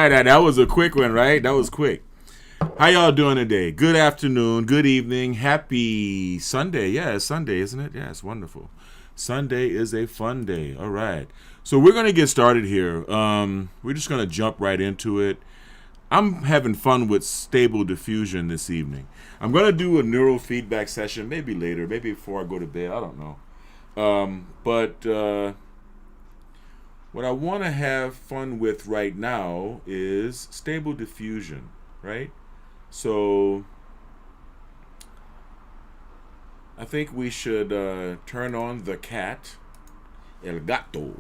right. That was a quick one, right? That was quick. How y'all doing today? Good afternoon, good evening, happy Sunday. Yeah, it's Sunday, isn't it? Yeah, it's wonderful. Sunday is a fun day. All right. So we're going to get started here. We're just going to jump right into it. I'm having fun with Stable Diffusion this evening. I'm going to do a neural feedback session maybe later, maybe before I go to bed. I don't know. But what I want to have fun with right now is Stable Diffusion, right? So I think we should turn on the cat, El Gato,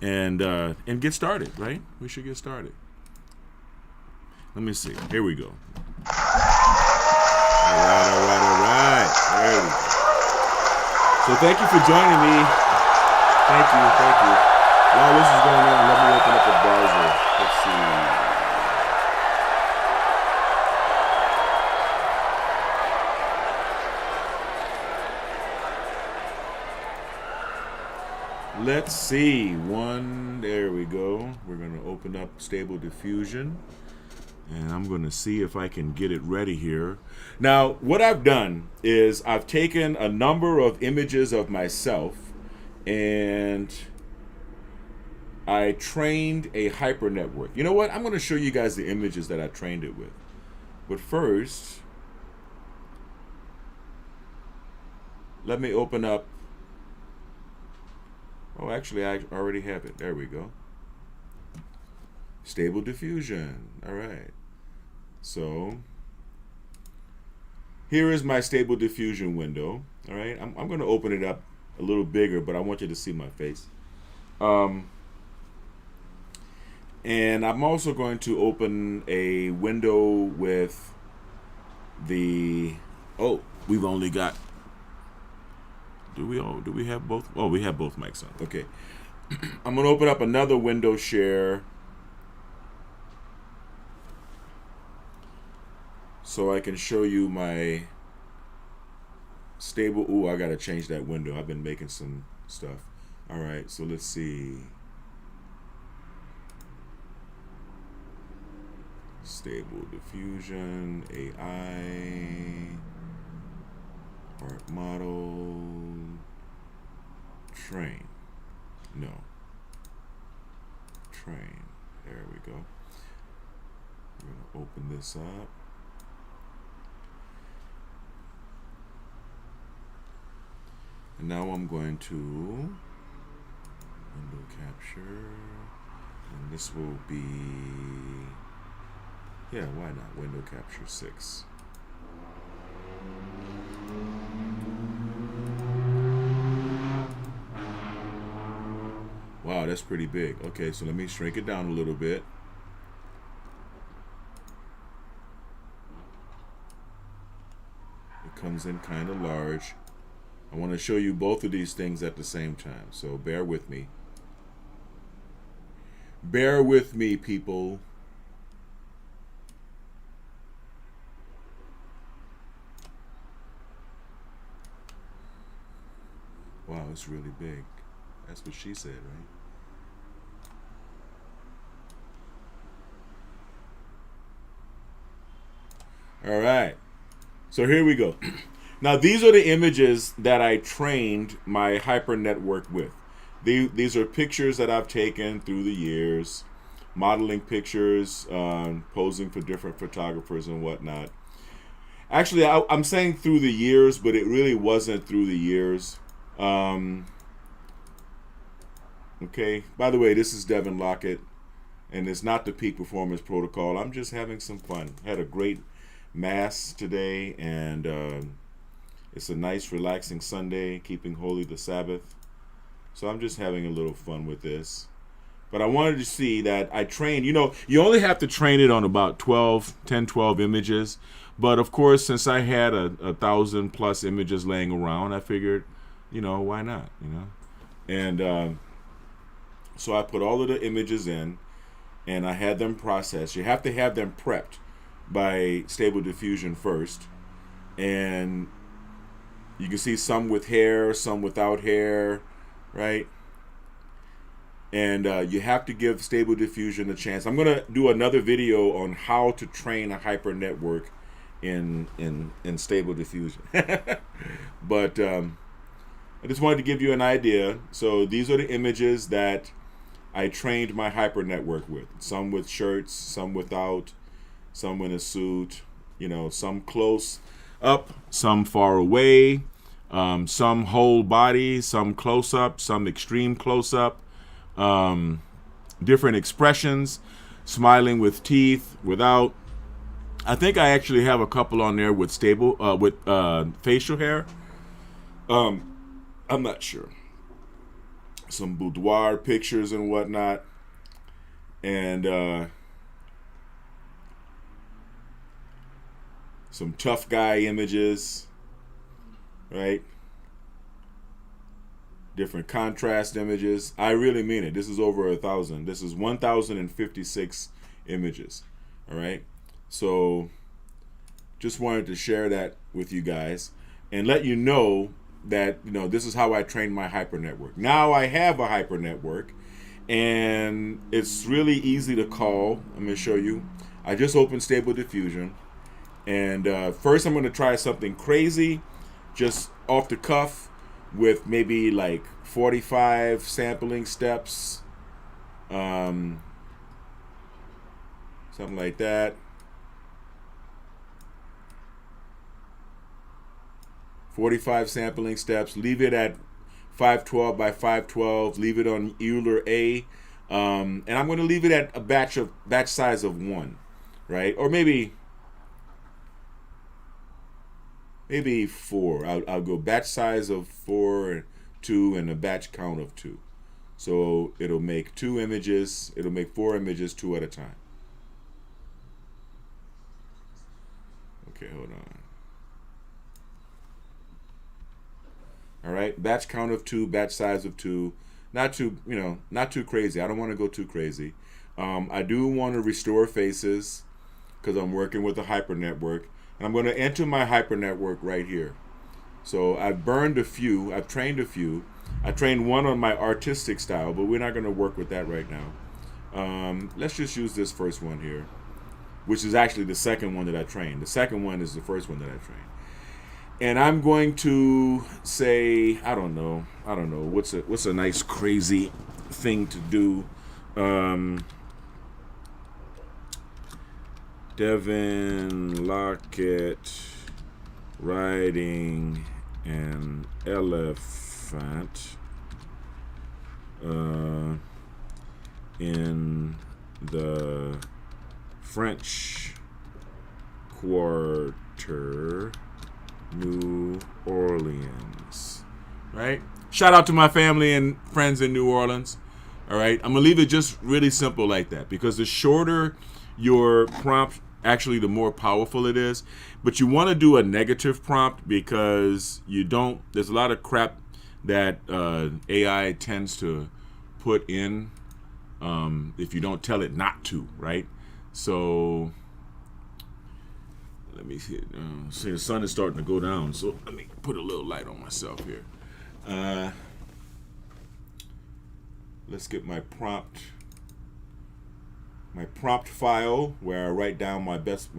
and get started, right? We should get started. Let me see. Here we go. All right. There we go. So thank you for joining me. Thank you. While this is going on, let me open up the browser. Let's see. Let's see. There we go. We're going to open up Stable Diffusion. And I'm going to see if I can get it ready here. Now, what I've done is I've taken a number of images of myself and I trained a hyper network. You know what? I'm going to show you guys the images that I trained it with. But first, let me open up. Oh, actually, I already have it. There we go. Stable Diffusion. All right. So here is my Stable Diffusion window. All right. I'm going to open it up a little bigger, but I want you to see my face. And I'm also going to open a window with the. Oh, we've only got. Do we have both? Oh, we have both mics on. Okay. I'm going to open up another window share so I can show you my stable. Ooh, I got to change that window. I've been making some stuff. All right, so let's see. Stable Diffusion, AI, art model, train. No. Train. There we go. We're going to open this up. And now I'm going to window capture. And this will be, yeah, why not? Window capture 6. Wow, that's pretty big. Okay, so let me shrink it down a little bit. It comes in kind of large. I want to show you both of these things at the same time, so bear with me. Bear with me, people. Wow, it's really big. That's what she said, right? All right. So here we go. Now, these are the images that I trained my hyper network with. These are pictures that I've taken through the years, modeling pictures, posing for different photographers and whatnot. Actually, I'm saying through the years, but it really wasn't through the years. Okay. By the way, this is Devin Lockett, and it's not the Peak Performance Protocol. I'm just having some fun. Had a great Mass today, and it's a nice, relaxing Sunday, keeping holy the Sabbath. So I'm just having a little fun with this. But I wanted to see that I trained. You know, you only have to train it on about 12 images. But of course, since I had a 1,000+ images laying around, I figured, you know, why not? You know, and so I put all of the images in, and I had them processed. You have to have them prepped by Stable Diffusion first, and you can see some with hair, some without hair, right? And you have to give Stable Diffusion a chance. I'm going to do another video on how to train a hyper network in Stable Diffusion. But I just wanted to give you an idea. So these are the images that I trained my hyper network with. Some with shirts, some without, some in a suit, you know, some close up, some far away, some whole body, some close up, some extreme close up, different expressions, smiling with teeth, without. I think I actually have a couple on there with facial hair. I'm not sure. Some boudoir pictures and whatnot. And some tough guy images, right? Different contrast images. I really mean it. This is over 1,000. This is 1,056 images. All right. So just wanted to share that with you guys and let you know that, you know, this is how I train my hyper network. Now I have a hyper network and it's really easy to call. I'm going to show you. I just opened Stable Diffusion, and first I'm going to try something crazy, just off the cuff, with maybe like 45 sampling steps, something like that. 45 sampling steps. Leave it at 512 by 512. Leave it on Euler A, and I'm going to leave it at a batch size of 1, right? Or maybe 4. I'll go batch size of 4, 2, and a batch count of 2. So it'll make 2 images. It'll make 4 images, 2 at a time. Okay, hold on. All right, batch count of 2, batch size of 2. Not too, you know, not too crazy. I don't want to go too crazy. I do want to restore faces because I'm working with a hyper network, and I'm going to enter my hyper network right here. So I've burned a few. I've trained a few. I trained one on my artistic style, but we're not going to work with that right now. Let's just use this first one here, which is actually the second one that I trained. The second one is the first one that I trained. And I'm going to say, I don't know, what's a nice crazy thing to do. Devin Lockett riding an elephant in the French Quarter, New Orleans. Right? Shout out to my family and friends in New Orleans. All right? I'm going to leave it just really simple like that, because the shorter your prompt, actually the more powerful it is. But you want to do a negative prompt, because there's a lot of crap that AI tends to put in if you don't tell it not to, right? So let me see. See, the sun is starting to go down, so let me put a little light on myself here. Let's get my prompt file where I write down my best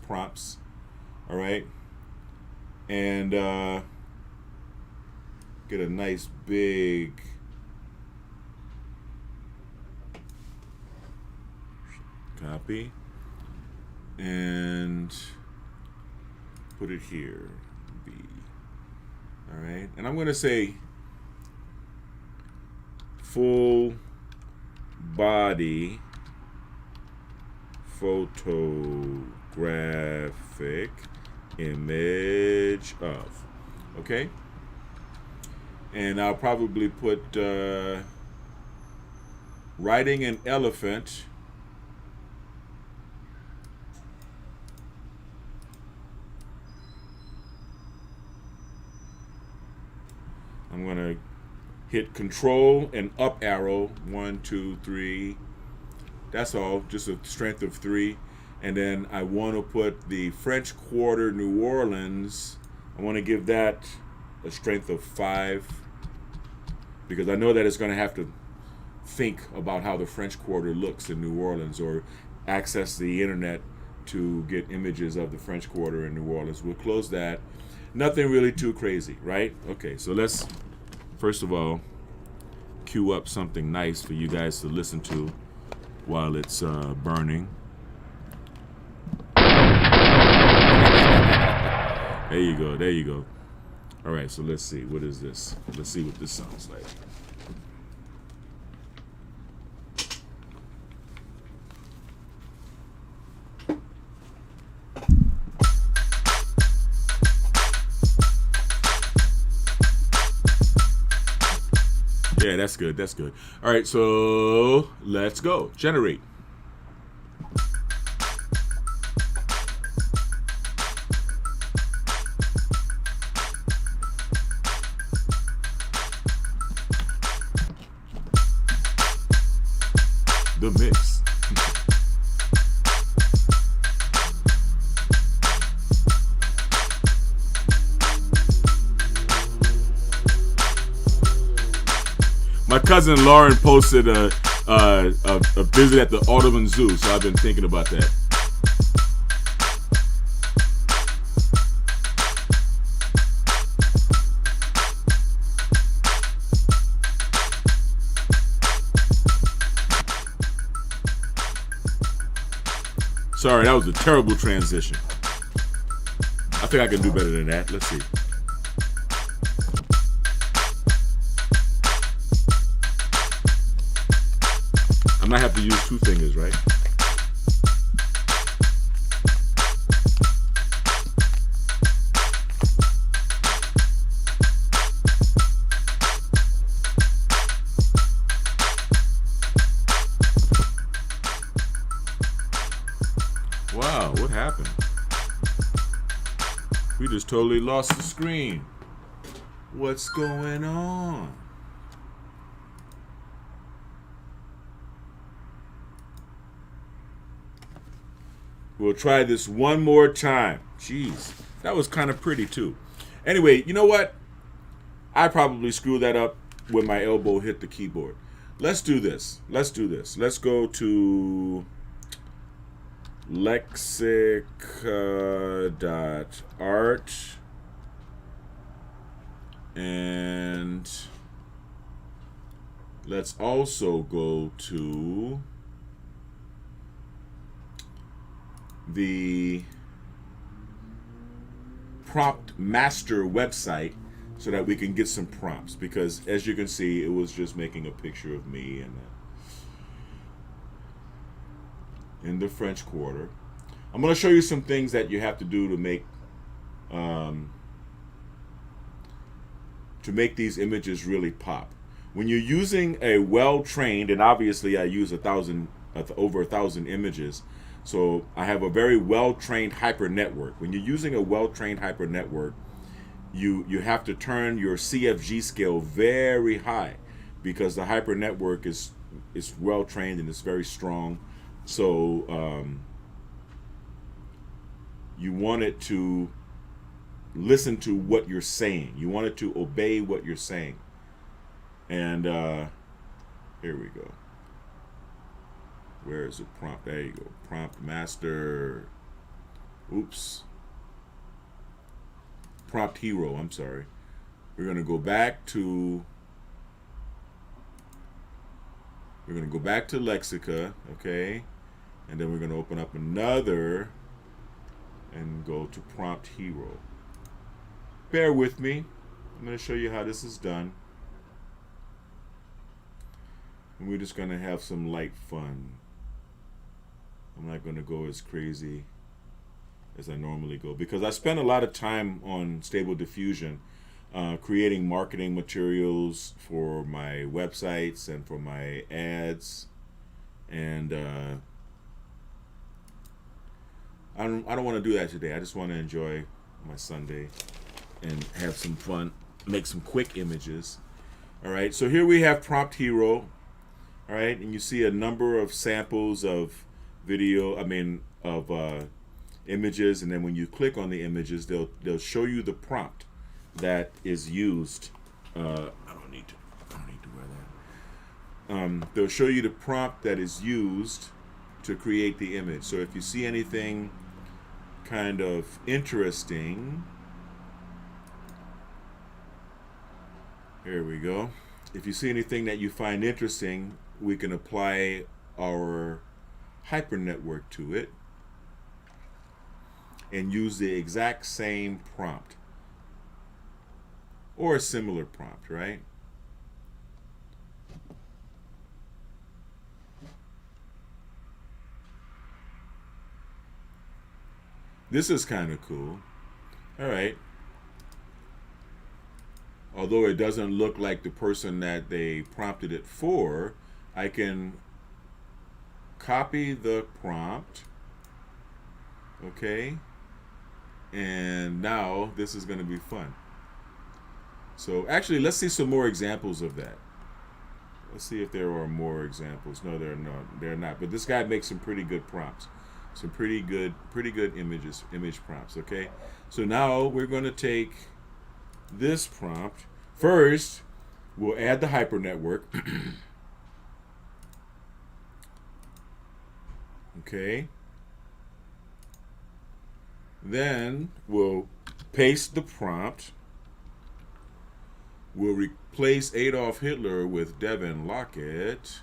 prompts. All right, and get a nice big copy and put it here. B. All right, and I'm going to say full body photographic image of. Okay, and I'll probably put riding an elephant I'm going to hit control and up arrow. 1, 2, 3. That's all, just a strength of 3. And then I want to put the French Quarter, New Orleans. I want to give that a strength of 5, because I know that it's going to have to think about how the French Quarter looks in New Orleans, or access the internet to get images of the French Quarter in New Orleans. We'll close that. Nothing really too crazy, right? Okay, so let's first of all cue up something nice for you guys to listen to while it's burning. There you go, there you go. All right, so let's see, what is this? Let's see what this sounds like. Yeah, that's good, that's good. All right, so let's go. Generate. The mix. My cousin Lauren posted a visit at the Audubon Zoo, so I've been thinking about that. Sorry, that was a terrible transition. I think I can do better than that. Let's see. I might have to use 2 fingers, right? Wow, what happened? We just totally lost the screen. What's going on? We'll try this one more time. Jeez, that was kind of pretty too. Anyway, you know what? I probably screwed that up when my elbow hit the keyboard. Let's do this. Let's do this. Let's go to lexica.art and let's also go to the prompt master website so that we can get some prompts, because as you can see, it was just making a picture of me and in the French Quarter. I'm going to show you some things that you have to do to make these images really pop. When you're using a well-trained, and obviously I use over 1,000 images, so I have a very well-trained hyper network. When you're using a well-trained hyper network, you have to turn your CFG scale very high, because the hyper network is well-trained and it's very strong. So you want it to listen to what you're saying. You want it to obey what you're saying. And here we go. Where is the prompt? There you go. Prompt master. Oops. Prompt hero. I'm sorry. We're going to go back to Lexica, okay? And then we're going to open up another and go to prompt hero. Bear with me. I'm going to show you how this is done. And we're just going to have some light fun. I'm not going to go as crazy as I normally go, because I spend a lot of time on Stable Diffusion creating marketing materials for my websites and for my ads. And I don't want to do that today. I just want to enjoy my Sunday and have some fun, make some quick images. All right, so here we have Prompt Hero. All right, and you see a number of samples of video, images, and then when you click on the images, they'll show you the prompt that is used. I don't need to wear they'll show you the prompt that is used to create the image. So if you see anything kind of interesting, here we go. If you see anything that you find interesting, we can apply our HYPERNETWORK to it and use the exact same prompt or a similar prompt, right? This is kind of cool. All right. Although it doesn't look like the person that they prompted it for, I can copy the prompt. Okay. And now this is going to be fun. So actually, let's see some more examples of that. Let's see if there are more examples. No, they're not. But this guy makes some pretty good prompts. Some pretty good image prompts. Okay. So now we're going to take this prompt. First, we'll add the HYPERNETWORK. Okay. Then we'll paste the prompt. We'll replace Adolf Hitler with Devin Lockett.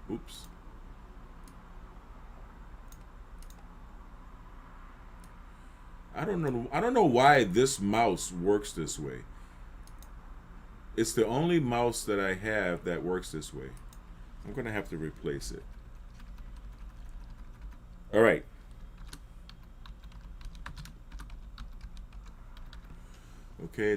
Oops. I don't know why this mouse works this way. It's the only mouse that I have that works this way. I'm going to have to replace it. All right. Okay.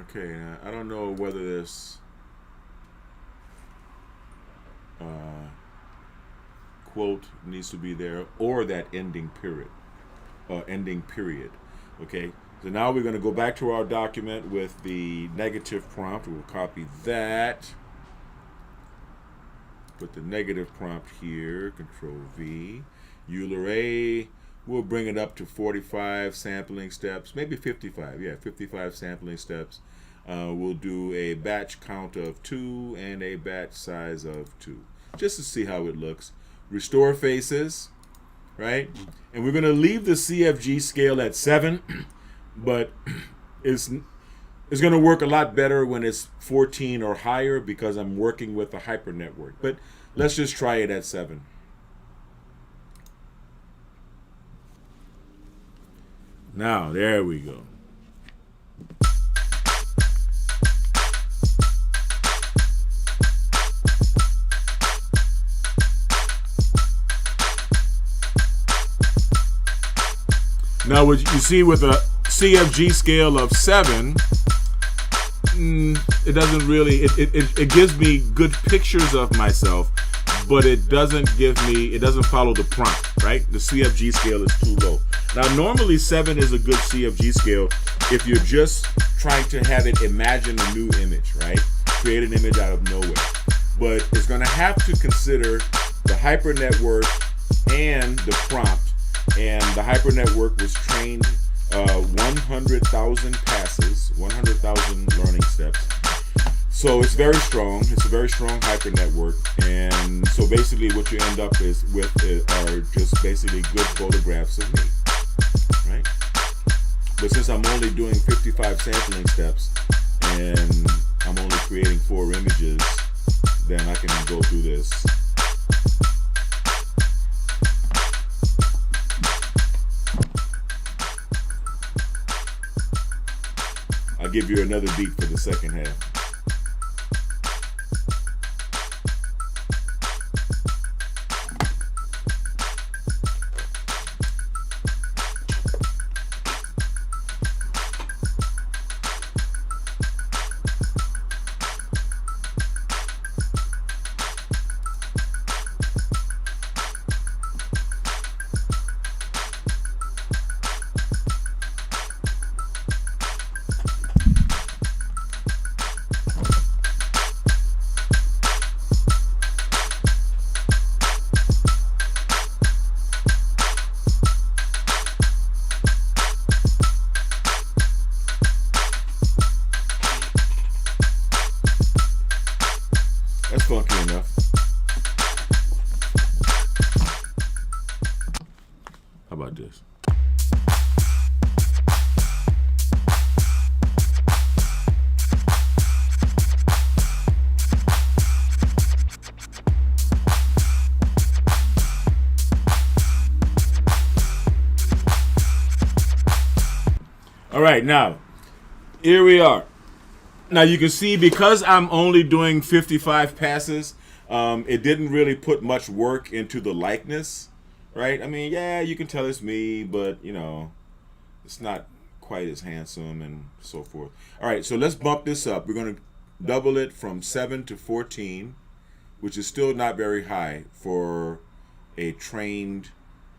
Okay. I don't know whether this quote needs to be there or that ending period. Okay. So now we're going to go back to our document with the negative prompt. We'll copy that. Put the negative prompt here. Control V. Euler A. We'll bring it up to 45 sampling steps. Maybe 55. Yeah, 55 sampling steps. We'll do a batch count of 2 and a batch size of 2. Just to see how it looks. Restore faces. Right? And we're going to leave the CFG scale at 7. But it's going to work a lot better when it's 14 or higher because I'm working with a HYPERNETWORK. But let's just try it at 7. Now, there we go. Now, what you see with a CFG scale of 7, it doesn't really, it gives me good pictures of myself, but it doesn't follow the prompt, right? The CFG scale is too low. Now, normally 7 is a good CFG scale if you're just trying to have it imagine a new image, right? Create an image out of nowhere. But it's going to have to consider the HYPERNETWORK and the prompt. And the HYPERNETWORK was trained 100,000 passes, 100,000 learning steps. So it's very strong. It's a very strong HYPERNETWORK. And so basically what you end up with are just basically good photographs of me, right? But since I'm only doing 55 sampling steps and I'm only creating 4 images, then I can go through this. I'll give you another beat for the second half. All right, now here we are. Now you can see because I'm only doing 55 passes, it didn't really put much work into the likeness, right? I mean, yeah, you can tell it's me, but you know, it's not quite as handsome and so forth. All right, so let's bump this up. We're going to double it from 7 to 14, which is still not very high for a trained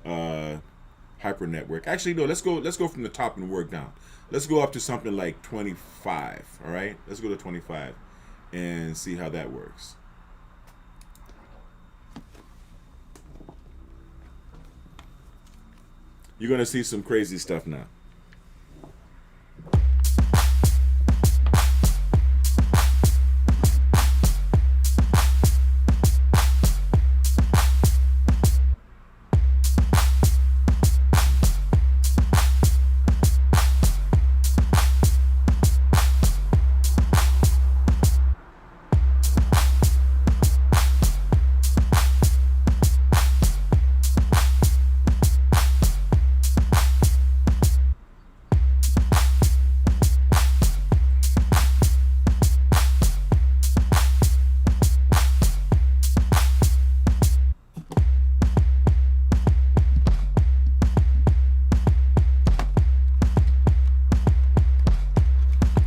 hyper network. Actually, no, let's go from the top and work down. Let's go up to something like 25, all right? Let's go to 25 and see how that works. You're going to see some crazy stuff now.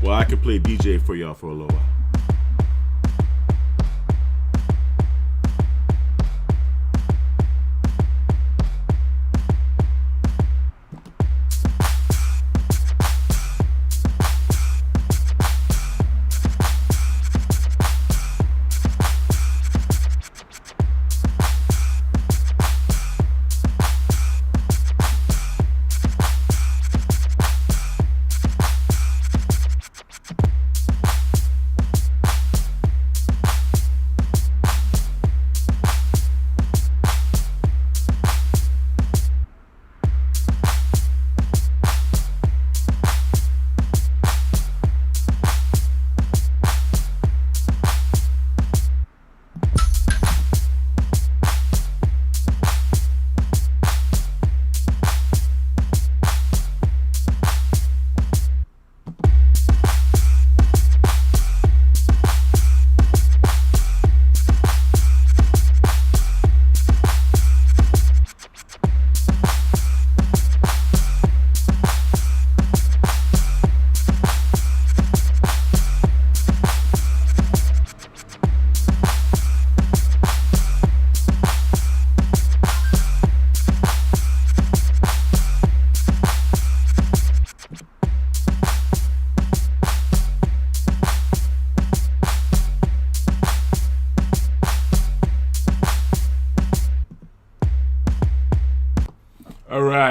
Well, I can play DJ for y'all for a little while.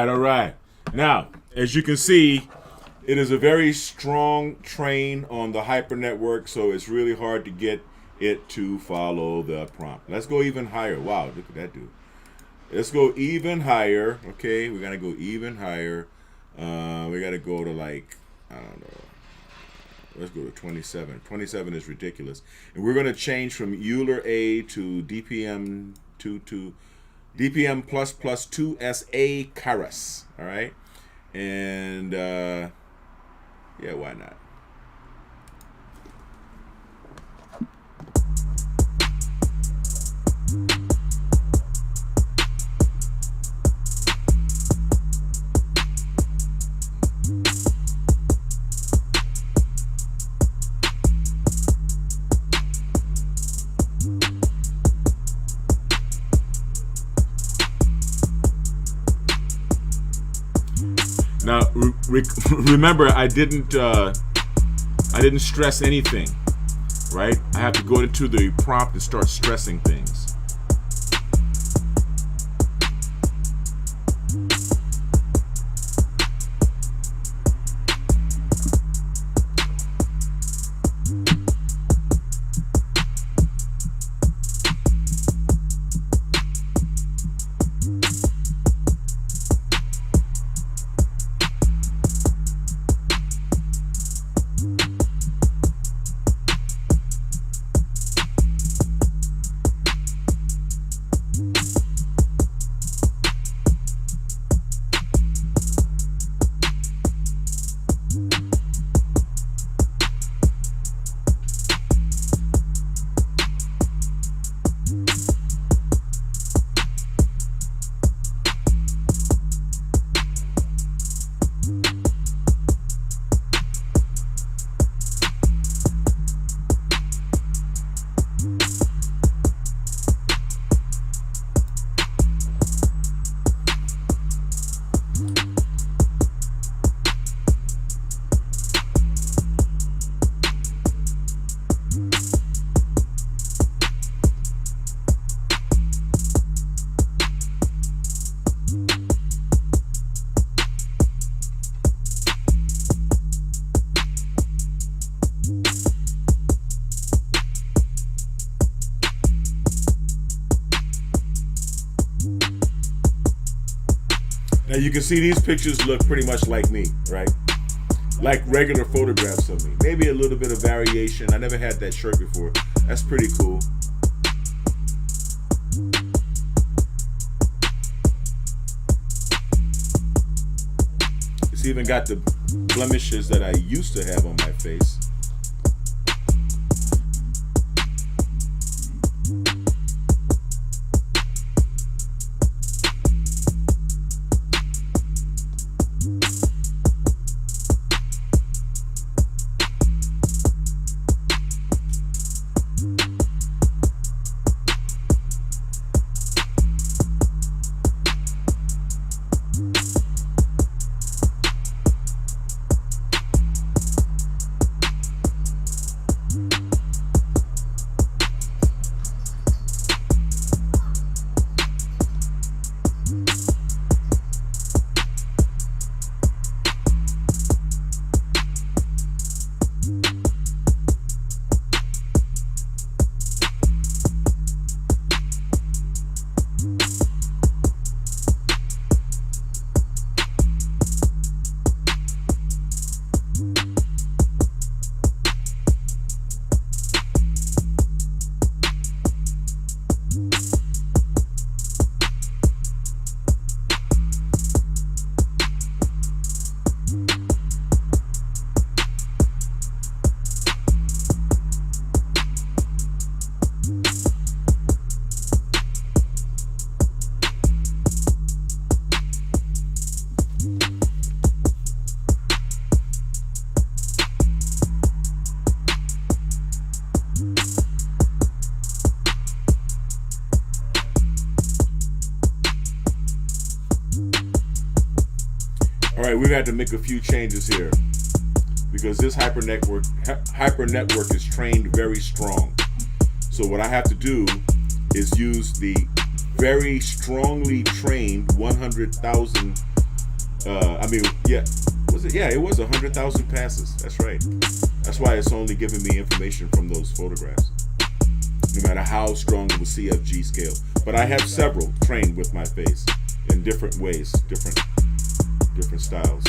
All right. Now, as you can see, it is a very strong train on the hyper network, so it's really hard to get it to follow the prompt. Let's go even higher. Wow, look at that dude. Let's go even higher. Okay, we gotta go even higher. We gotta go to like, I don't know. Let's go to 27. 27 is ridiculous. And we're gonna change from Euler A to DPM to DPM plus 2SA Karas. All right, and yeah, why not? Now, remember, I didn't stress anything, right? I have to go into the prompt and start stressing things. Now you can see these pictures look pretty much like me, right? Like regular photographs of me. Maybe a little bit of variation. I never had that shirt before. That's pretty cool. It's even got the blemishes that I used to have on my face. All right, we've had to make a few changes here because this hypernetwork is trained very strong. So what I have to do is use the very strongly trained 100,000. It was 100,000 passes. That's right. That's why it's only giving me information from those photographs, no matter how strong of a CFG scale. But I have several trained with my face in different ways, different styles.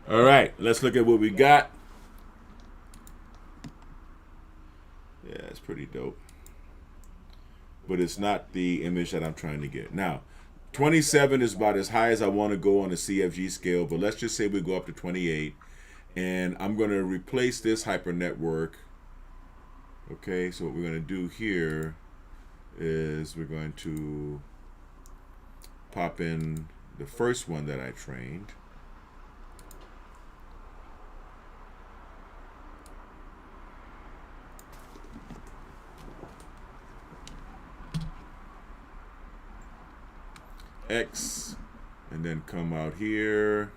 All right, let's look at what we got. Yeah, it's pretty dope. But it's not the image that I'm trying to get. Now, 27 is about as high as I want to go on the CFG scale, but let's just say we go up to 28. And I'm going to replace this hypernetwork. Okay, so what we're going to do here is we're going to pop in the first one that I trained. X, and then come out here,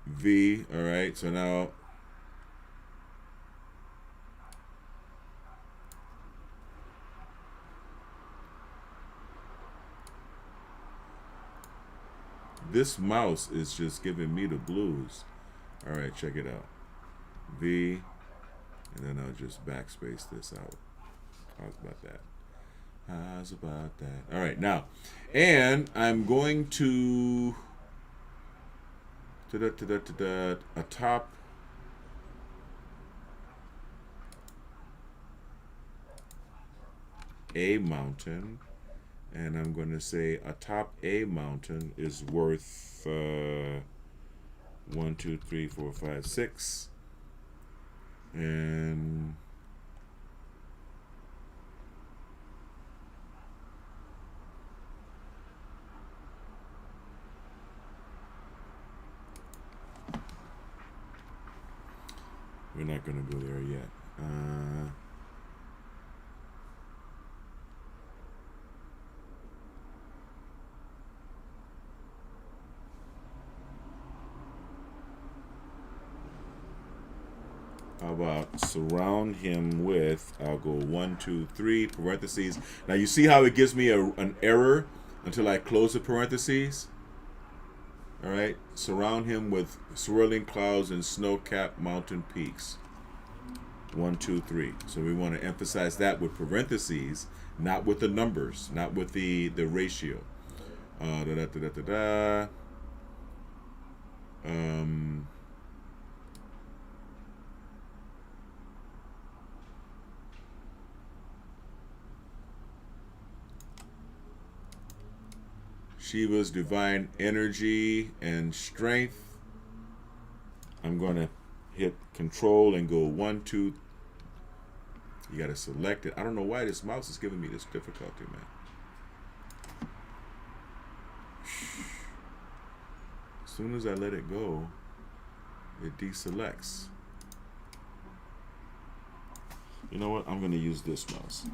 V. All right, so now this mouse is just giving me the blues. All right, check it out. V, and then I'll just backspace this out. How's about that? How's about that? All right, now, and I'm going to a top A mountain, and I'm going to say a top A mountain is worth 1, 2, 3, 4, 5, 6, and we're not going to go there yet. How about surround him with, I'll go 1, 2, 3, parentheses. Now you see how it gives me an error until I close the parentheses? All right, surround him with swirling clouds and snow-capped mountain peaks. 1, 2, 3. So we want to emphasize that with parentheses, not with the numbers, not with the ratio. Shiva's divine energy and strength. I'm going to hit control and go 1, 2. You got to select it. I don't know why this mouse is giving me this difficulty, man. As soon as I let it go, it deselects. You know what? I'm going to use this mouse.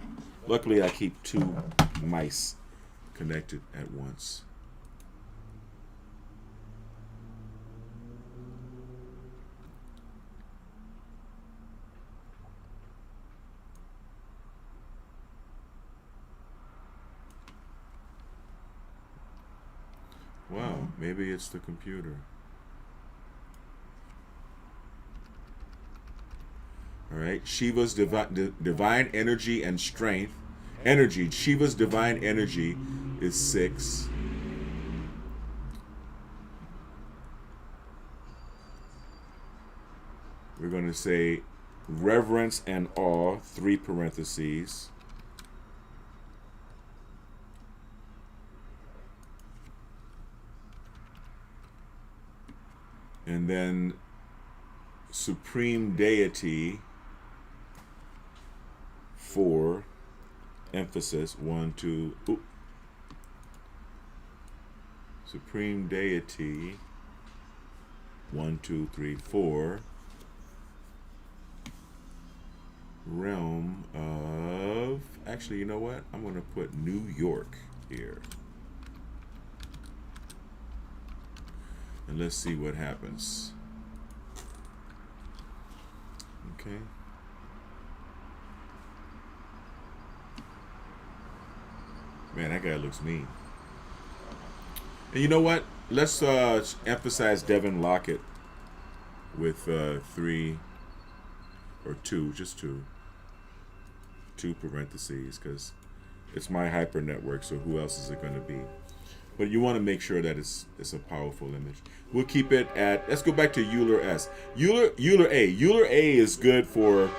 Luckily, I keep 2 mice connected at once. Wow, maybe it's the computer. All right, Shiva's divine energy and strength. Energy, Shiva's divine energy is 6. We're going to say reverence and awe, 3 parentheses. And then supreme deity, 4, emphasis, 1, 2, ooh. Supreme deity, 1, 2, 3, 4, realm of, actually, you know what? I'm going to put New York here. And let's see what happens. Okay. Man, that guy looks mean. And you know what? Let's emphasize Devin Lockett with 3 or 2, just 2 parentheses, because it's my hyper network, so who else is it going to be? But you want to make sure that it's a powerful image. We'll keep it at, let's go back to Euler S. Euler A. Euler A is good for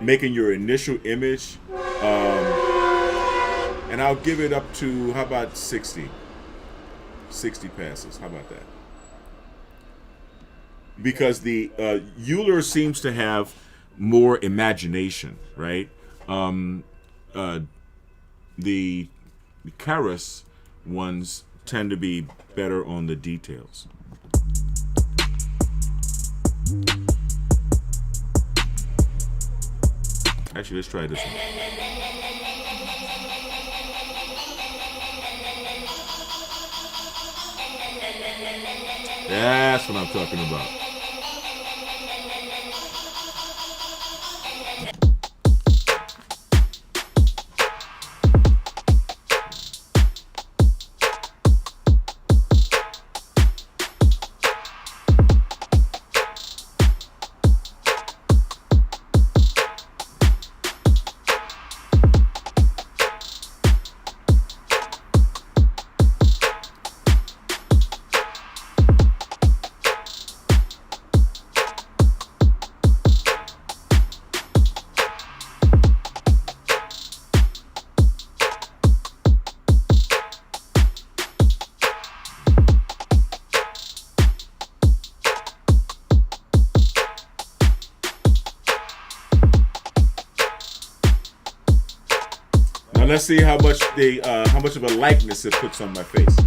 making your initial image. And I'll give it up to, how about 60? 60 passes. How about that? Because the Euler seems to have more imagination, right? The Keras ones tend to be better on the details. Actually, let's try this one. That's what I'm talking about. Let's see how much of a likeness it puts on my face.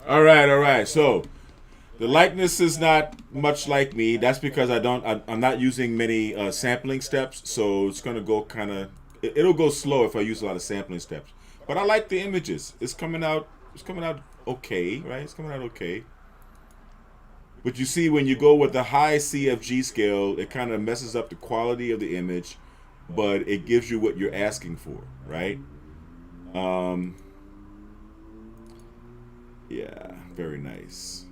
All right, all right. So the likeness is not much like me. That's because I'm not using many sampling steps. So it's gonna go kind of. It'll go slow if I use a lot of sampling steps. But I like the images. It's coming out. It's coming out okay, right? It's coming out okay. But you see, when you go with the high CFG scale, it kind of messes up the quality of the image, but it gives you what you're asking for, right? Yeah, very nice.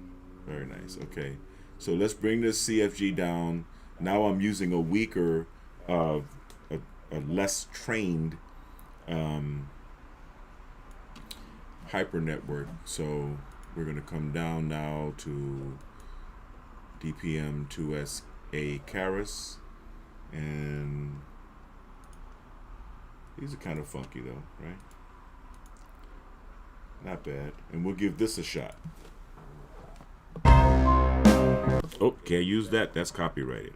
Very nice. Okay. So let's bring this CFG down. Now I'm using a weaker, a less trained hyper network. So we're going to come down now to DPM 2SA Keras, and these are kind of funky though, right? Not bad. And we'll give this a shot. Oh, can't use that. That's copyrighted.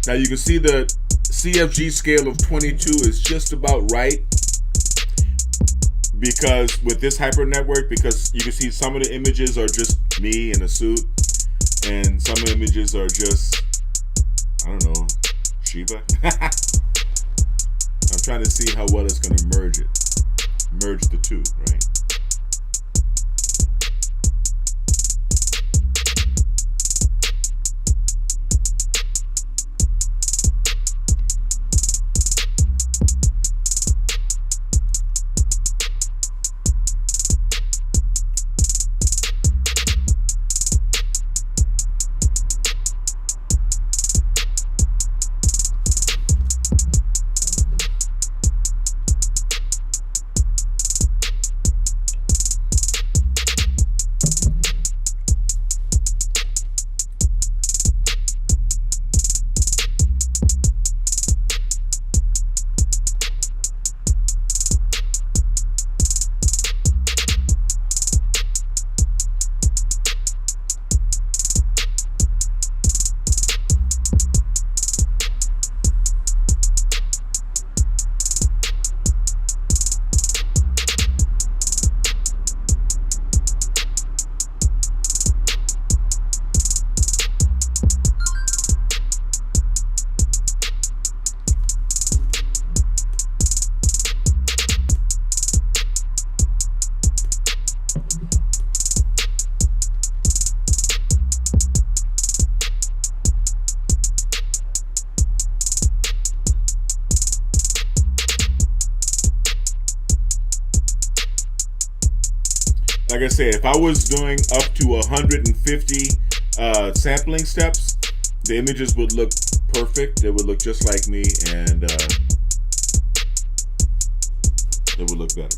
Now you can see the CFG scale of 22 is just about right, because with this hyper network, because you can see some of the images are just me in a suit, and some of the images are just, I don't know, Shiba. I'm trying to see how well it's going to merge the two, right? Like I said, if I was doing up to 150 sampling steps, the images would look perfect. They would look just like me, and they would look better.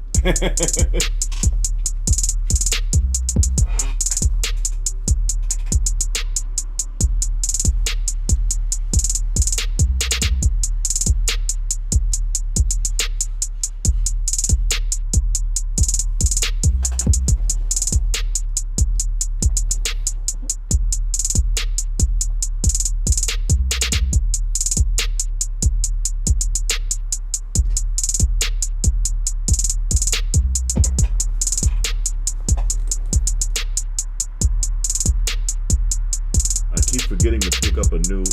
I keep forgetting to pick up a new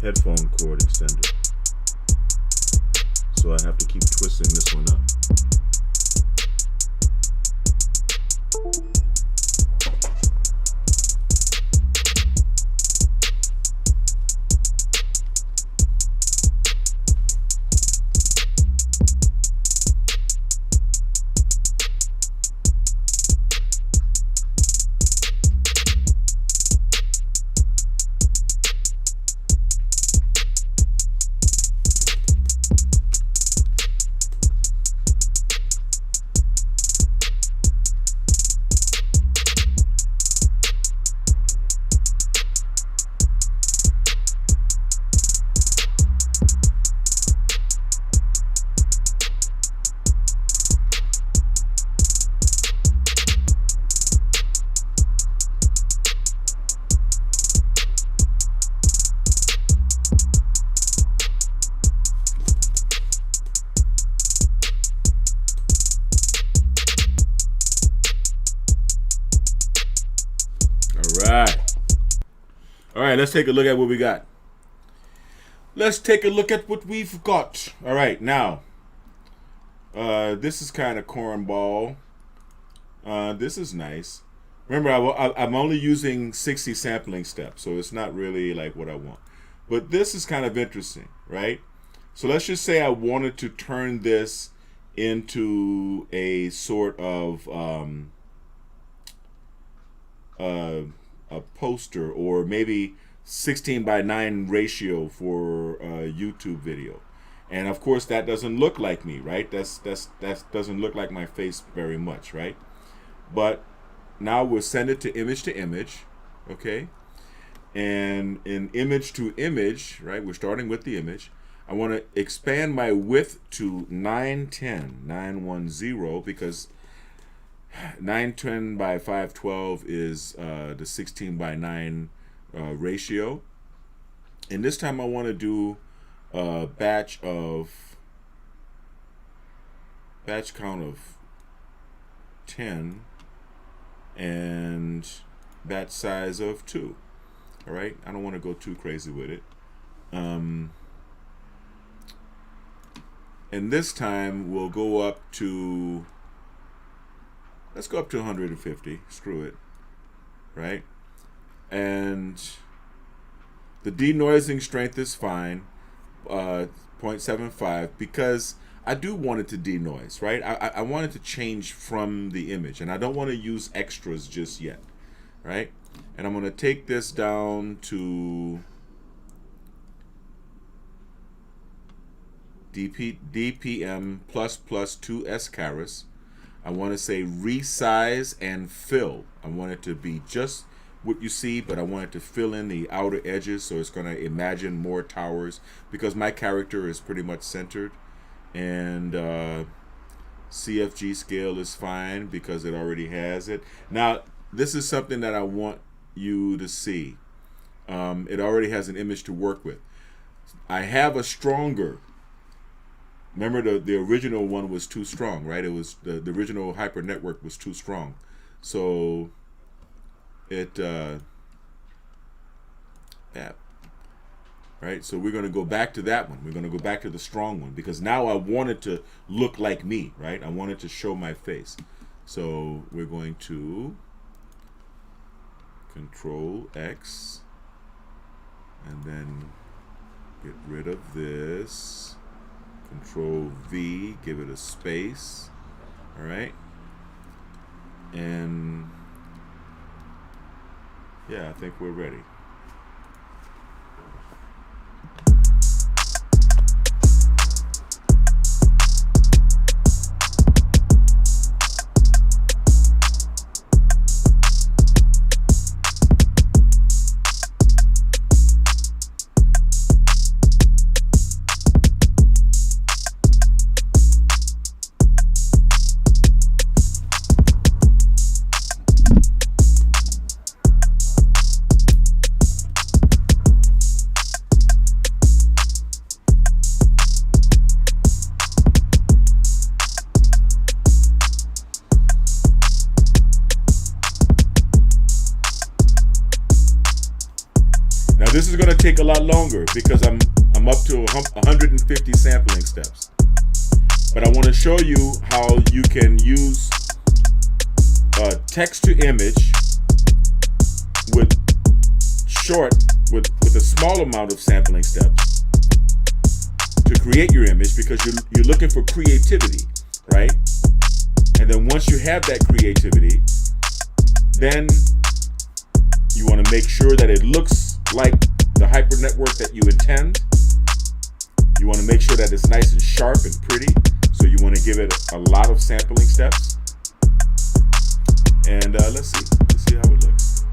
headphone cord extender. So I have to keep twisting this one up. All right, let's take a look at what we got. Let's take a look at what we've got. All right, now, this is kind of cornball. This is nice. Remember, I'm only using 60 sampling steps, so it's not really like what I want. But this is kind of interesting, right? So let's just say I wanted to turn this into a sort of a poster, or maybe 16:9 ratio for a YouTube video. And of course that doesn't look like me, right? That doesn't look like my face very much, right? But now we'll send it to image, okay? And in image to image, right? We're starting with the image. I want to expand my width to 910 because 910 by 512 is the 16:9 ratio. And this time I want to do a batch count of 10 and batch size of 2. All right, I don't want to go too crazy with it. And this time we'll go up to, let's go up to 150. Screw it, right? And the denoising strength is fine, 0.75, because I do want it to denoise, right? I want it to change from the image, and I don't want to use extras just yet, right? And I'm going to take this down to DPM plus 2S caras. I want to say resize and fill. I want it to be just what you see, but I want it to fill in the outer edges, so it's going to imagine more towers, because my character is pretty much centered. And CFG scale is fine because it already has it. Now, this is something that I want you to see. It already has an image to work with. I have a stronger. Remember, the original one was too strong, right? It was the original Hyper Network was too strong, so it yeah, right. So we're going to go back to that one. We're going to go back to the strong one, because now I want it to look like me, right? I want it to show my face. So we're going to Control X and then get rid of this. Control V, give it a space. All right. And yeah, I think we're ready. Now this is going to take a lot longer because I'm up to 150 sampling steps. But I want to show you how you can use text to image with a small amount of sampling steps to create your image, because you're looking for creativity, right? And then once you have that creativity, then you want to make sure that it looks like the hyper network that you intend. You want to make sure that it's nice and sharp and pretty. So you want to give it a lot of sampling steps. And let's see how it looks.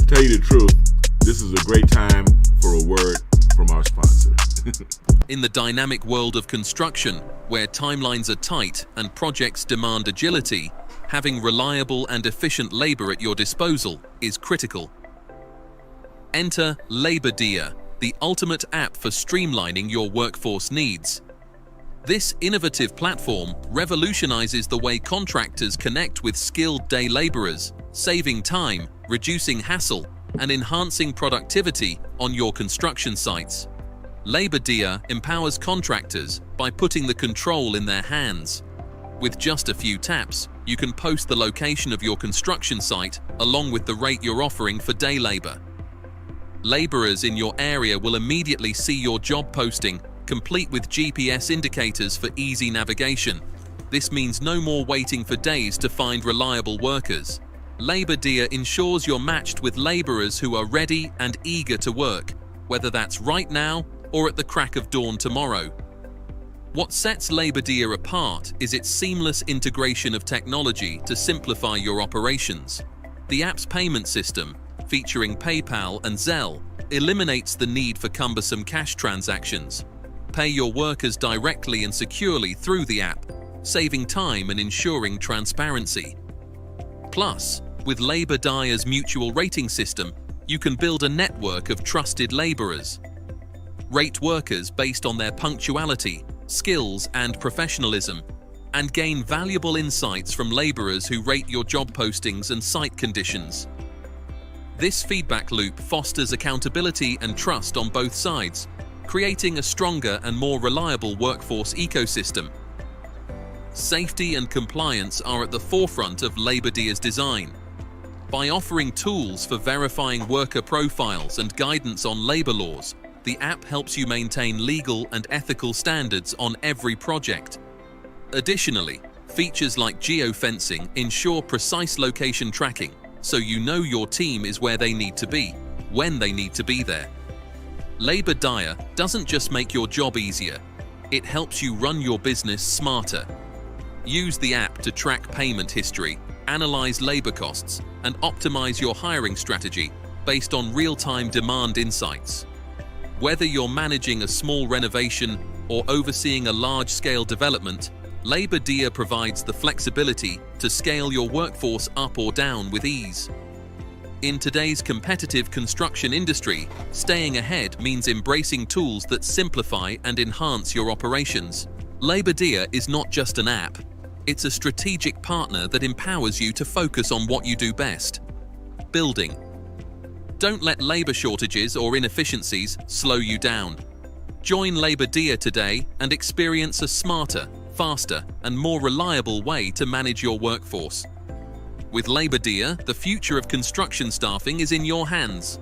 Tell you the truth, this is a great time for a word from our sponsor. In the dynamic world of construction, where timelines are tight and projects demand agility, having reliable and efficient labor at your disposal is critical. Enter LaborDia, the ultimate app for streamlining your workforce needs. This innovative platform revolutionizes the way contractors connect with skilled day laborers, saving time, reducing hassle, and enhancing productivity on your construction sites. LaborDia empowers contractors by putting the control in their hands. With just a few taps, you can post the location of your construction site along with the rate you're offering for day labor. Laborers in your area will immediately see your job posting, complete with GPS indicators for easy navigation. This means no more waiting for days to find reliable workers. LaborDia ensures you're matched with laborers who are ready and eager to work, whether that's right now or at the crack of dawn tomorrow. What sets LaborDia apart is its seamless integration of technology to simplify your operations. The app's payment system, featuring PayPal and Zelle, eliminates the need for cumbersome cash transactions. Pay your workers directly and securely through the app, saving time and ensuring transparency. Plus, with LaborDia's mutual rating system, you can build a network of trusted laborers. Rate workers based on their punctuality, skills, and professionalism, and gain valuable insights from laborers who rate your job postings and site conditions. This feedback loop fosters accountability and trust on both sides, creating a stronger and more reliable workforce ecosystem. Safety and compliance are at the forefront of LaborDia's design. By offering tools for verifying worker profiles and guidance on labor laws, the app helps you maintain legal and ethical standards on every project. Additionally, features like geofencing ensure precise location tracking, so you know your team is where they need to be, when they need to be there. LaborDia doesn't just make your job easier, it helps you run your business smarter. Use the app to track payment history, analyze labor costs, and optimize your hiring strategy based on real-time demand insights. Whether you're managing a small renovation or overseeing a large-scale development, LaborDia provides the flexibility to scale your workforce up or down with ease. In today's competitive construction industry, staying ahead means embracing tools that simplify and enhance your operations. LaborDia is not just an app. It's a strategic partner that empowers you to focus on what you do best: building. Don't let labor shortages or inefficiencies slow you down. Join LaborDia today and experience a smarter, faster, and more reliable way to manage your workforce. With LaborDia, the future of construction staffing is in your hands.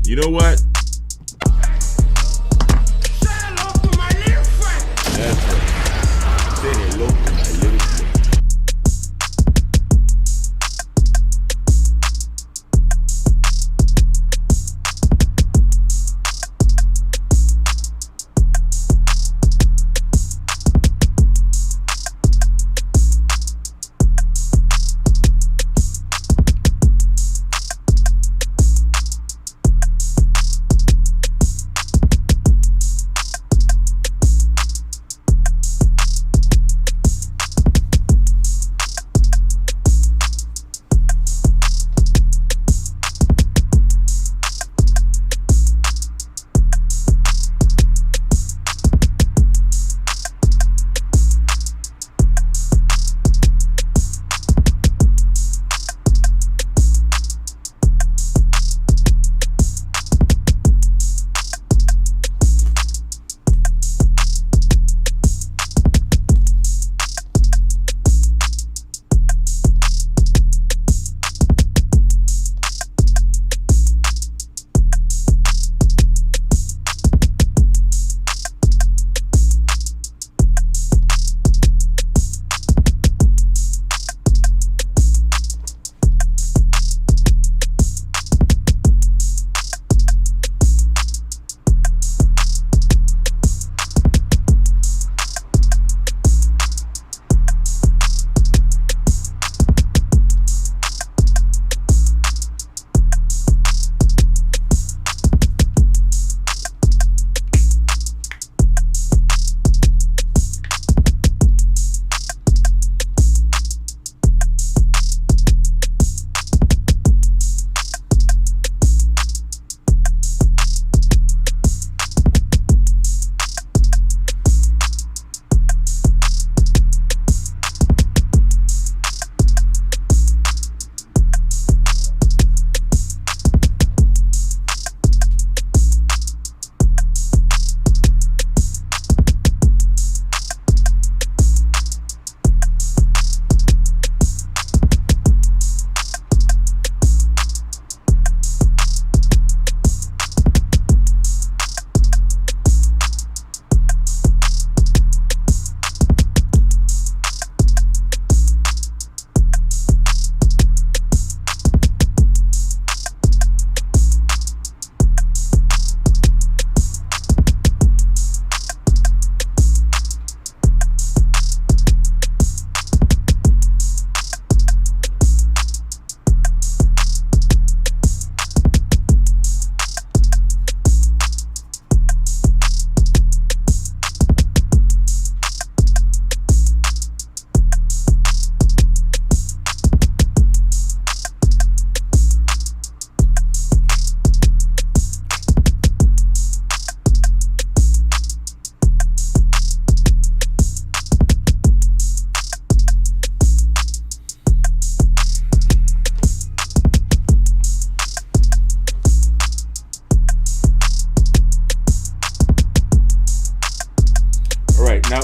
You know what? Say hello to my little friend. That's right. Say hello to my little friend.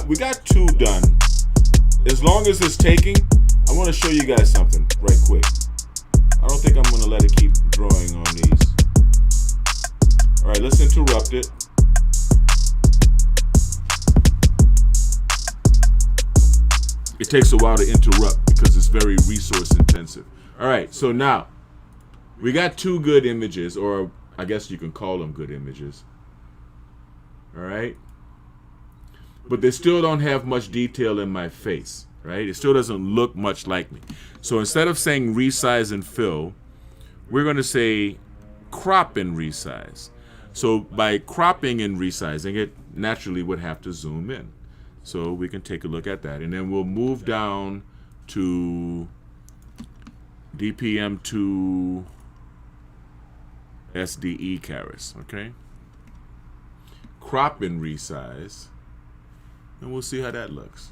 we got 2 done. As long as it's taking, I want to show you guys something right quick. I don't think I'm going to let it keep drawing on these. All right, let's interrupt it. It takes a while to interrupt because it's very resource intensive. All right, so now we got 2 good images, or I guess you can call them good images. All right, but they still don't have much detail in my face, right? It still doesn't look much like me. So instead of saying resize and fill, we're going to say crop and resize. So by cropping and resizing it, naturally would have to zoom in. So we can take a look at that. And then we'll move down to DPM to SDE carats, okay? Crop and resize, and we'll see how that looks.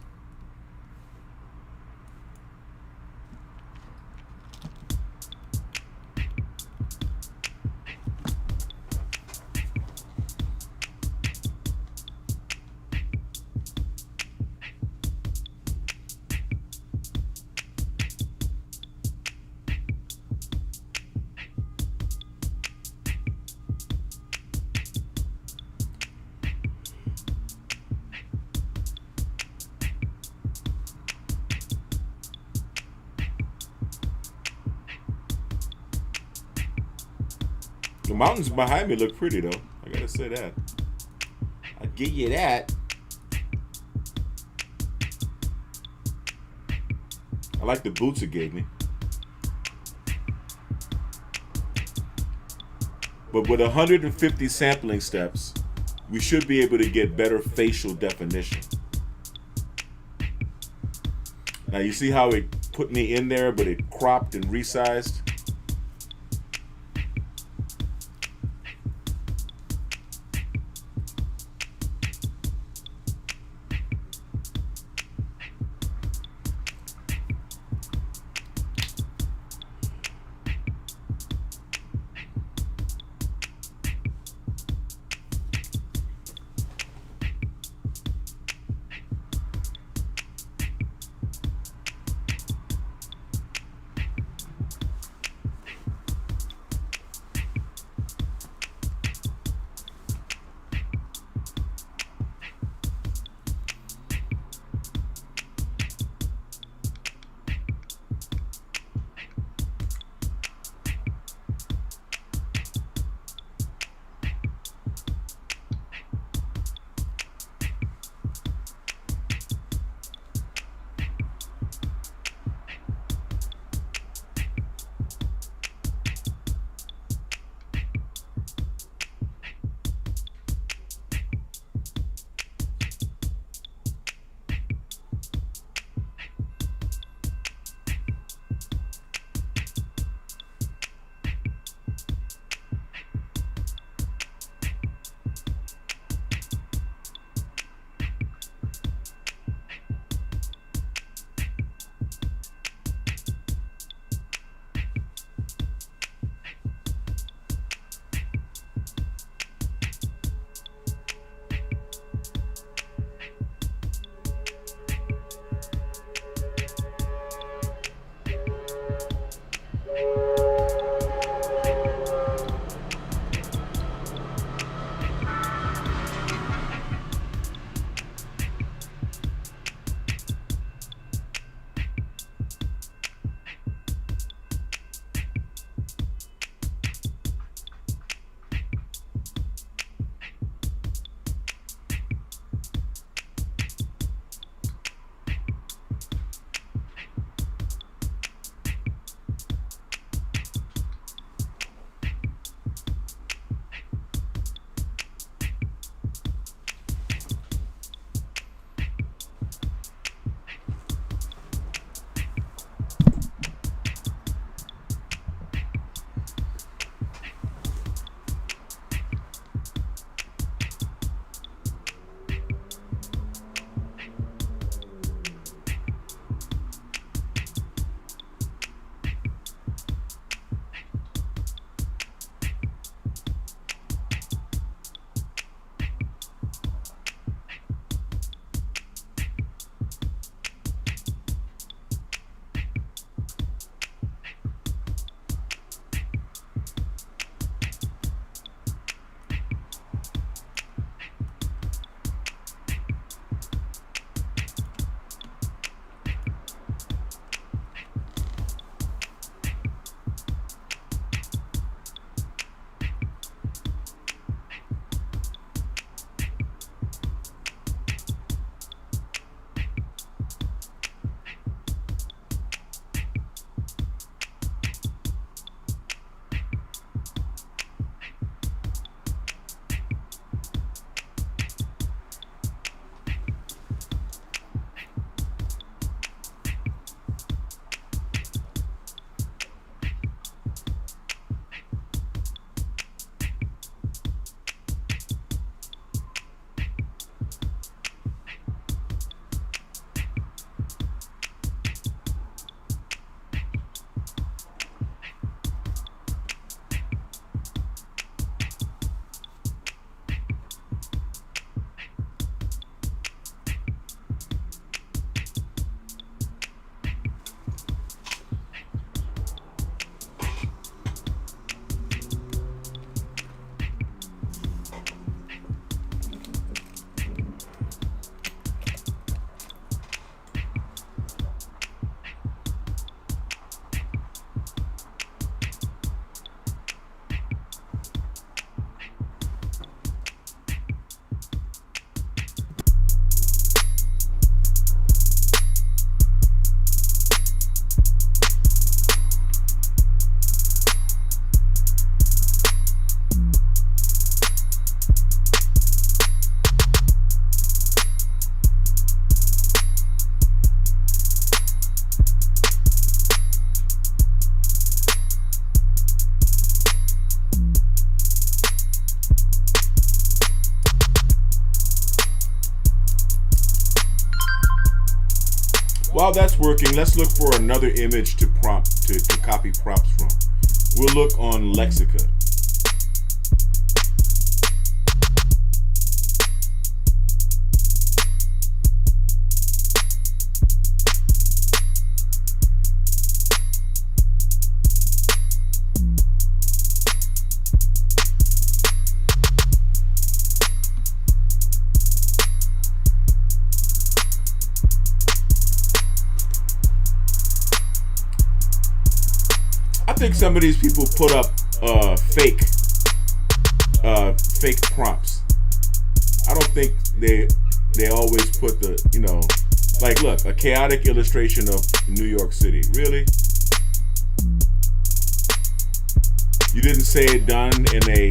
The mountains behind me look pretty, though. I gotta say that. I give you that. I like the boots it gave me. But with 150 sampling steps, we should be able to get better facial definition. Now you see how it put me in there, but it cropped and resized? While that's working, let's look for another image to prompt to copy prompts from. We'll look on Lexica. I think some of these people put up fake prompts. I don't think they always put the, like, look, a chaotic illustration of New York City. Really? You didn't say it done in a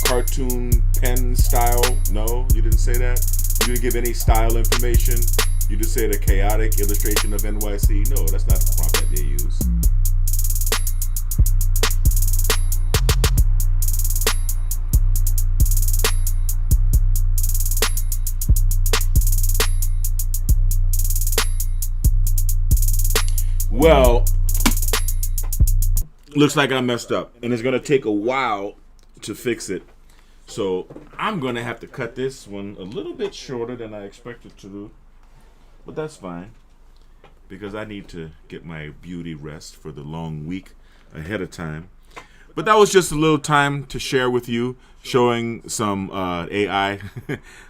cartoon pen style? No, you didn't say that? You didn't give any style information? You just said a chaotic illustration of NYC? No, that's not the prompt that they use. Well, looks like I messed up, and it's going to take a while to fix it. So I'm going to have to cut this one a little bit shorter than I expected to do. But that's fine, because I need to get my beauty rest for the long week ahead of time. But that was just a little time to share with you, showing some AI,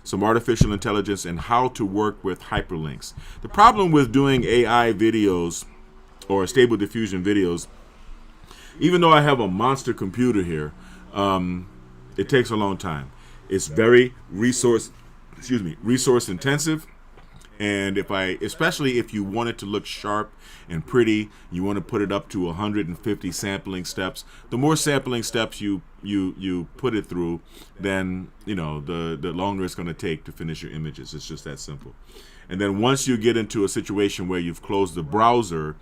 some artificial intelligence, and how to work with hyperlinks. The problem with doing AI videos or Stable Diffusion videos, even though I have a monster computer here, it takes a long time. It's very resource intensive. And especially if you want it to look sharp and pretty, you want to put it up to 150 sampling steps. The more sampling steps you put it through, then the longer it's going to take to finish your images. It's just that simple. And then once you get into a situation where you've closed the browser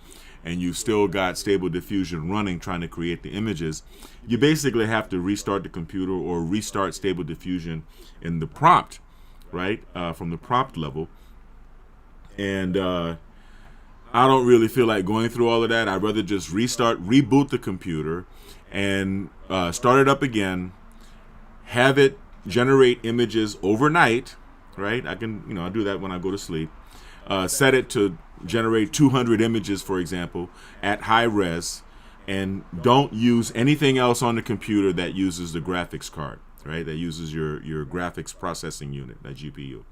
and you've still got Stable Diffusion running trying to create the images, you basically have to restart the computer or restart Stable Diffusion in the prompt, right? From the prompt level. And I don't really feel like going through all of that. I'd rather just reboot the computer and start it up again, have it generate images overnight, right? I can, I'll do that when I go to sleep. Set it to generate 200 images, for example, at high res, and don't use anything else on the computer that uses the graphics card, right? That uses your graphics processing unit, that GPU.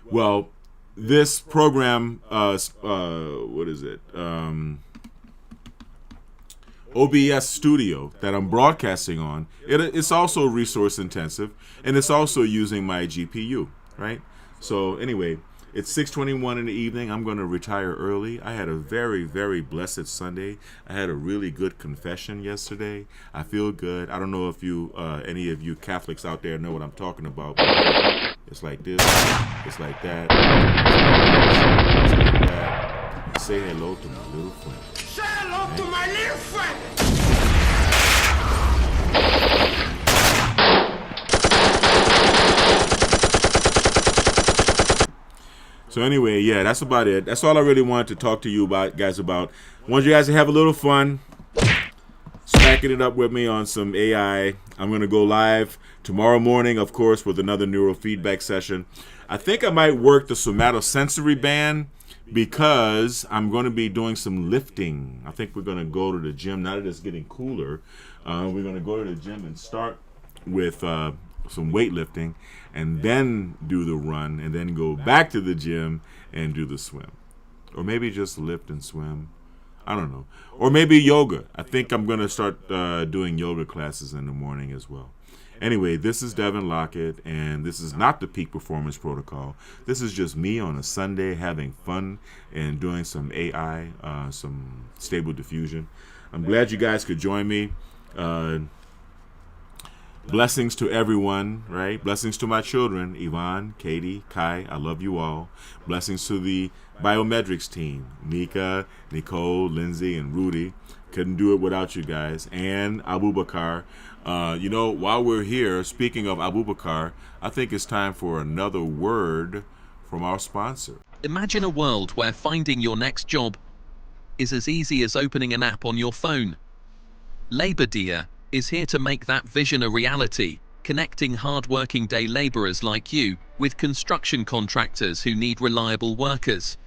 Well, this program, what is it? OBS Studio that I'm broadcasting on, it's also resource intensive, and it's also using my GPU, right? So anyway, it's 6:21 in the evening. I'm going to retire early. I had a very, very blessed Sunday. I had a really good confession yesterday. I feel good. I don't know if any of you Catholics out there know what I'm talking about. It's like this. It's like that. It's like that. And say hello to my little friend. Say hello to my little friend. So anyway, yeah, that's about it. That's all I really wanted to talk to you guys about. I want you guys to have a little fun, smacking it up with me on some AI. I'm going to go live tomorrow morning, of course, with another neurofeedback session. I think I might work the somatosensory band because I'm going to be doing some lifting. I think we're going to go to the gym. Now that it's getting cooler, we're going to go to the gym and start with some weightlifting, and then do the run, and then go back to the gym and do the swim. Or maybe just lift and swim. I don't know. Or maybe yoga. I think I'm going to start doing yoga classes in the morning as well. Anyway, this is Devin Lockett, and this is not the Peak Performance Protocol. This is just me on a Sunday having fun and doing some AI, some Stable Diffusion. I'm glad you guys could join me. Blessings to everyone, right? Blessings to my children, Yvonne, Katie, Kai, I love you all. Blessings to the biometrics team, Nika, Nicole, Lindsay, and Rudy. Couldn't do it without you guys. And Abubakar. While we're here, speaking of Abubakar, I think it's time for another word from our sponsor. Imagine a world where finding your next job is as easy as opening an app on your phone. Labor Dia is here to make that vision a reality, connecting hard-working day laborers like you with construction contractors who need reliable workers.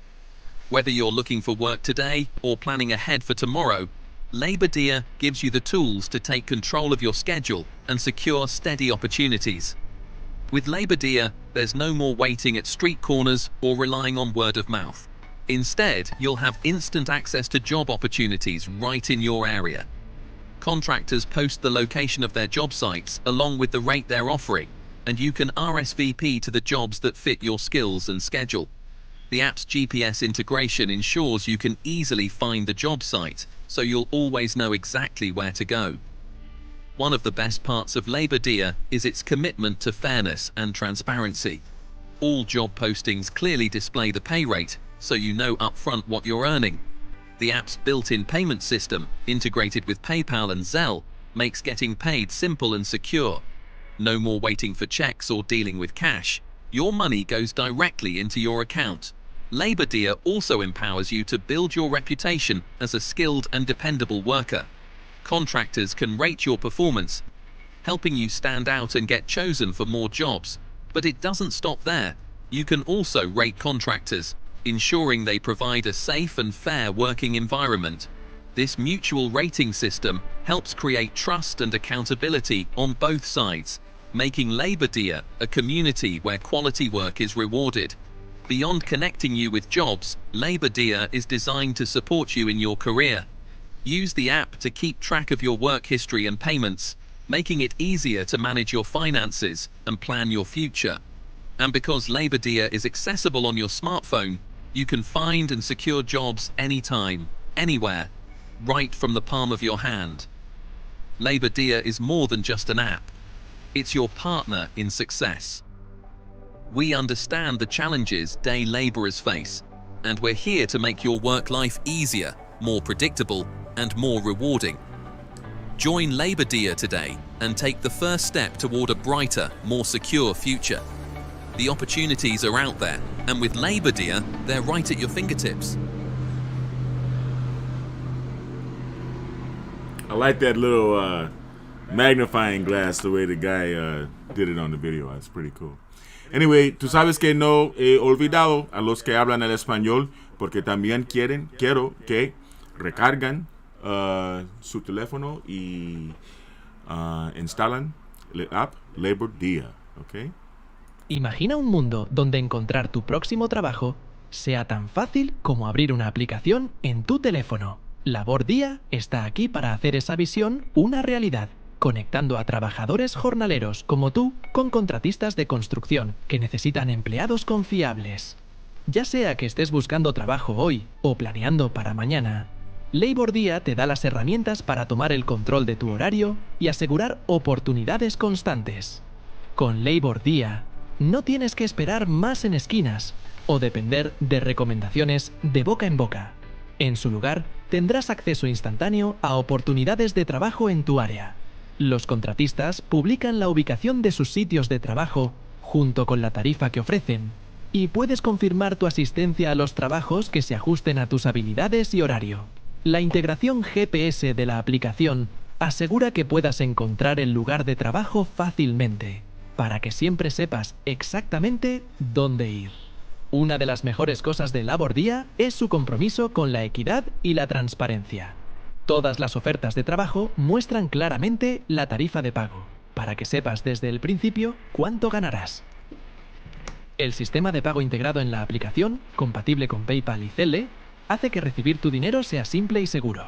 Whether you're looking for work today or planning ahead for tomorrow, Labor Dia gives you the tools to take control of your schedule and secure steady opportunities. With Labor Dia, there's no more waiting at street corners or relying on word of mouth. Instead, you'll have instant access to job opportunities right in your area. Contractors post the location of their job sites along with the rate they're offering, and you can RSVP to the jobs that fit your skills and schedule. The app's GPS integration ensures you can easily find the job site, so you'll always know exactly where to go. One of the best parts of Labor Dia is its commitment to fairness and transparency. All job postings clearly display the pay rate, so you know upfront what you're earning. The app's built-in payment system, integrated with PayPal and Zelle, makes getting paid simple and secure. No more waiting for checks or dealing with cash. Your money goes directly into your account. Labor Dia also empowers you to build your reputation as a skilled and dependable worker. Contractors can rate your performance, helping you stand out and get chosen for more jobs. But it doesn't stop there. You can also rate contractors, ensuring they provide a safe and fair working environment. This mutual rating system helps create trust and accountability on both sides, making Labor Dia a community where quality work is rewarded. Beyond connecting you with jobs, Labor Dia is designed to support you in your career. Use the app to keep track of your work history and payments, making it easier to manage your finances and plan your future. And because Labor Dia is accessible on your smartphone, you can find and secure jobs anytime, anywhere, right from the palm of your hand. Labor Dia is more than just an app. It's your partner in success. We understand the challenges day laborers face, and we're here to make your work life easier, more predictable, and more rewarding. Join Labor Dia today and take the first step toward a brighter, more secure future. The opportunities are out there, and with Labor Dia, they're right at your fingertips. I like that little magnifying glass, the way the guy did it on the video. That's pretty cool. Anyway, tú sabes que no he olvidado a los que hablan el español, porque también quiero que recargan su teléfono y instalan la app Labor Dia, ¿ok? Imagina un mundo donde encontrar tu próximo trabajo sea tan fácil como abrir una aplicación en tu teléfono. Labor Dia está aquí para hacer esa visión una realidad, conectando a trabajadores jornaleros como tú con contratistas de construcción que necesitan empleados confiables. Ya sea que estés buscando trabajo hoy o planeando para mañana, Labor Dia te da las herramientas para tomar el control de tu horario y asegurar oportunidades constantes. Con Labor Dia, no tienes que esperar más en esquinas o depender de recomendaciones de boca en boca. En su lugar, tendrás acceso instantáneo a oportunidades de trabajo en tu área. Los contratistas publican la ubicación de sus sitios de trabajo junto con la tarifa que ofrecen, y puedes confirmar tu asistencia a los trabajos que se ajusten a tus habilidades y horario. La integración GPS de la aplicación asegura que puedas encontrar el lugar de trabajo fácilmente, para que siempre sepas exactamente dónde ir. Una de las mejores cosas de Labor Dia es su compromiso con la equidad y la transparencia. Todas las ofertas de trabajo muestran claramente la tarifa de pago, para que sepas desde el principio cuánto ganarás. El sistema de pago integrado en la aplicación, compatible con PayPal y Zelle, hace que recibir tu dinero sea simple y seguro.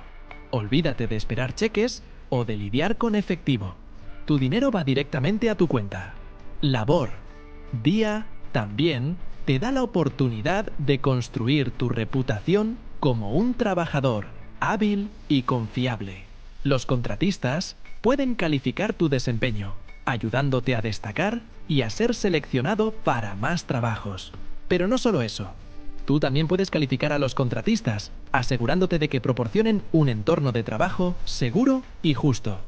Olvídate de esperar cheques o de lidiar con efectivo. Tu dinero va directamente a tu cuenta. Labor Dia también te da la oportunidad de construir tu reputación como un trabajador hábil y confiable. Los contratistas pueden calificar tu desempeño, ayudándote a destacar y a ser seleccionado para más trabajos. Pero no solo eso. Tú también puedes calificar a los contratistas, asegurándote de que proporcionen un entorno de trabajo seguro y justo.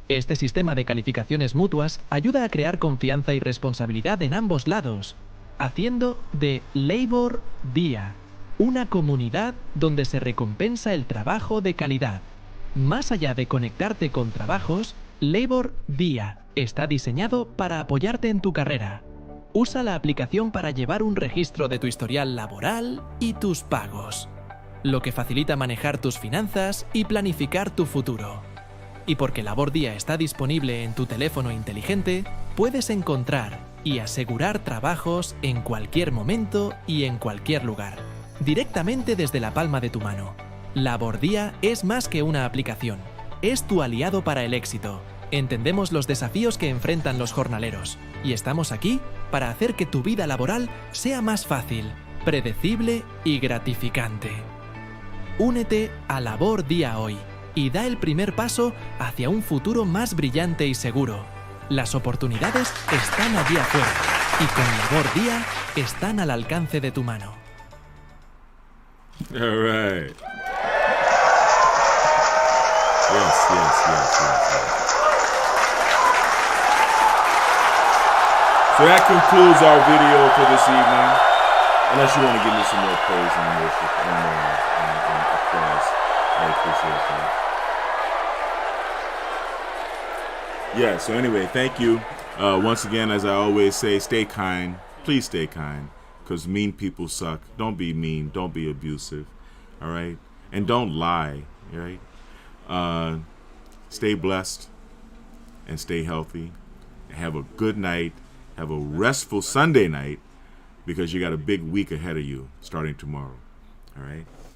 Este sistema de calificaciones mutuas ayuda a crear confianza y responsabilidad en ambos lados, haciendo de Labor Día una comunidad donde se recompensa el trabajo de calidad. Más allá de conectarte con trabajos, Labor Día está diseñado para apoyarte en tu carrera. Usa la aplicación para llevar un registro de tu historial laboral y tus pagos, lo que facilita manejar tus finanzas y planificar tu futuro. Y porque Labor Día está disponible en tu teléfono inteligente, puedes encontrar y asegurar trabajos en cualquier momento y en cualquier lugar, directamente desde la palma de tu mano. Labor Día es más que una aplicación, es tu aliado para el éxito. Entendemos los desafíos que enfrentan los jornaleros y estamos aquí para hacer que tu vida laboral sea más fácil, predecible y gratificante. Únete a Labor Día hoy y da el primer paso hacia un futuro más brillante y seguro. Las oportunidades están allí afuera y con Labor Día están al alcance de tu mano. All right. Yes. So that concludes our video for this evening. Unless you want to give me some more praise and worship and applause, I appreciate that. Yeah, so anyway, thank you. Once again, as I always say, stay kind. Please stay kind, because mean people suck. Don't be mean. Don't be abusive. All right? And don't lie. All right? Stay blessed and stay healthy. Have a good night. Have a restful Sunday night, because you got a big week ahead of you starting tomorrow. All right?